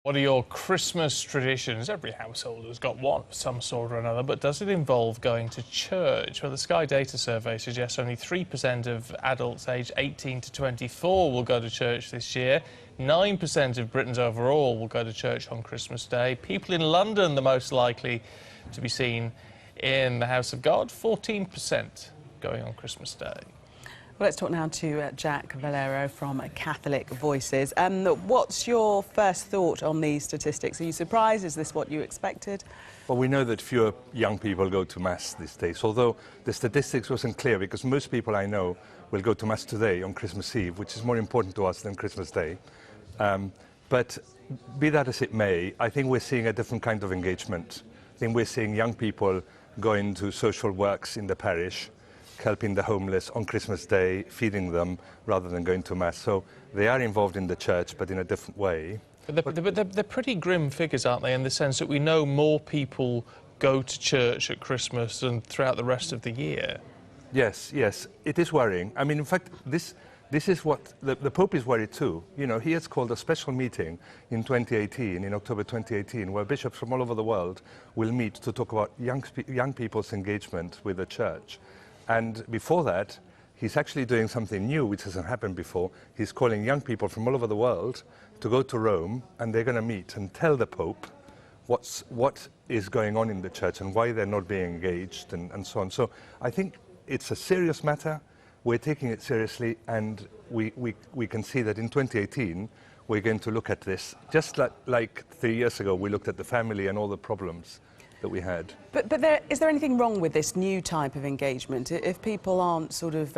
What are your Christmas traditions? Every household has got one of some sort or another, but does it involve going to church? Well, the Sky Data survey suggests only 3% of adults aged 18 to 24 will go to church this year. 9% of Britons overall will go to church on Christmas Day. People in London, the most likely to be seen in the House of God, 14% going on Christmas Day. Well, let's talk now to Jack Valero from Catholic Voices. What's your first thought on these statistics? Are you surprised? Is this what you expected? Well, we know that fewer young people go to Mass these days, although the statistics wasn't clear, because most people I know will go to Mass today on Christmas Eve, which is more important to us than Christmas Day. But be that as it may, I think we're seeing a different kind of engagement. I think we're seeing young people going to social works in the parish, helping the homeless on Christmas Day, feeding them, rather than going to Mass. So they are involved in the church, but in a different way. But they're pretty grim figures, aren't they, in the sense that we know more people go to church at Christmas than throughout the rest of the year? Yes, yes, it is worrying. I mean, in fact, this is what the Pope is worried too. You know, he has called a special meeting in 2018, in October 2018, where bishops from all over the world will meet to talk about young people's engagement with the church. And before that, he's actually doing something new, which hasn't happened before. He's calling young people from all over the world to go to Rome, and they're going to meet and tell the Pope what is going on in the church and why they're not being engaged and so on. So I think it's a serious matter. We're taking it seriously, and we can see that in 2018, we're going to look at this, just like 3 years ago, we looked at the family and all the problems that we had. But is there anything wrong with this new type of engagement? If people aren't sort of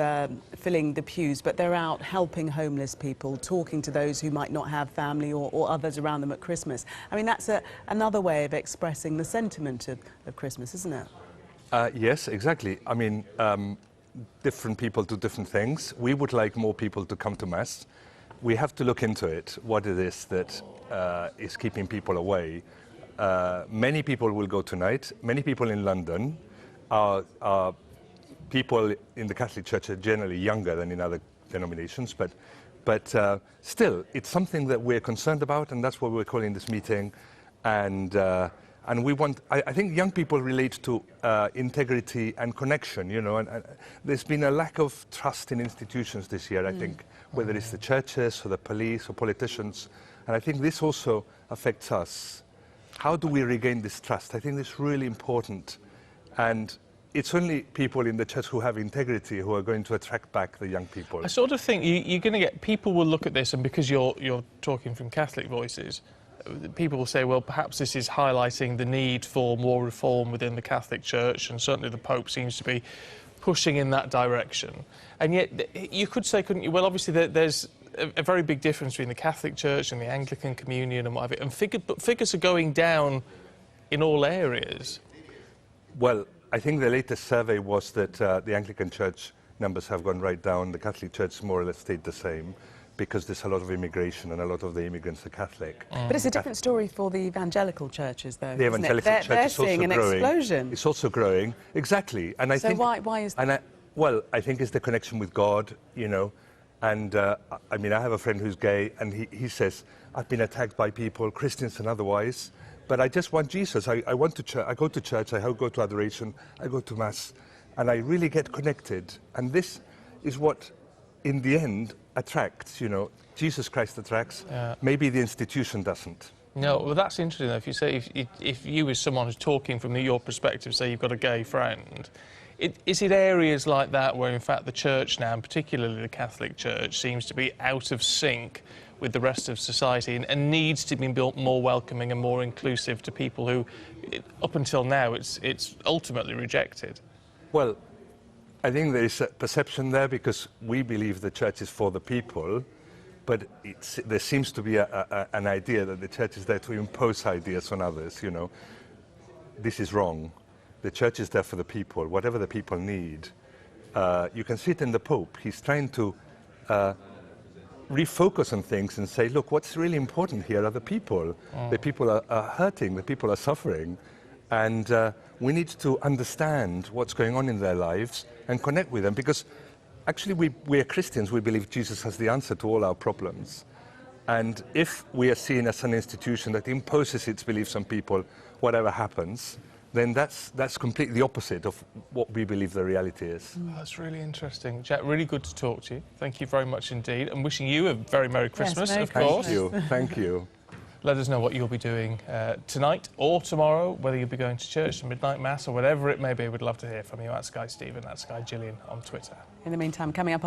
filling the pews, but they're out helping homeless people, talking to those who might not have family or others around them at Christmas, I mean, that's another way of expressing the sentiment of Christmas, isn't it? Yes, exactly. I mean, different people do different things. We would like more people to come to Mass. We have to look into it, what it is that is keeping people away. Many people will go tonight. Many people in London are people in the Catholic Church are generally younger than in other denominations, but still, it's something that we're concerned about, and that's why we're calling this meeting. And we want, I think young people relate to integrity and connection, you know, and there's been a lack of trust in institutions this year, I think, whether it's the churches or the police or politicians, and I think this also affects us. How do we regain this trust? I think it's really important, and it's only people in the church who have integrity who are going to attract back the young people. I sort of think you're going to get, people will look at this, and because you're talking from Catholic Voices, people will say, well, perhaps this is highlighting the need for more reform within the Catholic Church, and certainly the Pope seems to be pushing in that direction. And yet, you could say, couldn't you, well, obviously there's a very big difference between the Catholic Church and the Anglican Communion and whatever, and figures are going down in all areas. Well, I think the latest survey was that the Anglican Church numbers have gone right down. The Catholic Church more or less stayed the same, because there's a lot of immigration and a lot of the immigrants are Catholic. But it's a different story for the evangelical churches, though. The evangelical church they're is also seeing an growing. explosion. It's also growing, exactly. And I think, why is that? Well, I think it's the connection with God, you know. And I mean, I have a friend who's gay, and he says, I've been attacked by people, Christians and otherwise, but I just want Jesus. I want to church. I go to church, I go to adoration, I go to Mass, and I really get connected. And this is what, in the end, attracts, you know. Jesus Christ attracts. Yeah. Maybe the institution doesn't. No, well, that's interesting, though. If you say, if you as someone who's talking from your perspective, say you've got a gay friend, is it areas like that where, in fact, the Church now, and particularly the Catholic Church, seems to be out of sync with the rest of society and needs to be built more welcoming and more inclusive to people who, up until now, it's ultimately rejected? Well, I think there is a perception there, because we believe the Church is for the people, but there seems to be an idea that the Church is there to impose ideas on others, you know. This is wrong. The Church is there for the people, whatever the people need. You can see it in the Pope. He's trying to refocus on things and say, look, what's really important here are the people. The people are hurting, the people are suffering, and we need to understand what's going on in their lives and connect with them, because actually we are Christians. We believe Jesus has the answer to all our problems. And if we are seen as an institution that imposes its beliefs on people, whatever happens, then that's completely opposite of what we believe the reality is. That's really interesting. Jack, really good to talk to you. Thank you very much indeed. And wishing you a very Merry Christmas, Merry of course. Thank you. Thank you. Let us know what you'll be doing tonight or tomorrow, whether you'll be going to church, to midnight mass, or whatever it may be. We'd love to hear from you. At Sky Stephen, at Sky Gillian on Twitter. In the meantime, coming up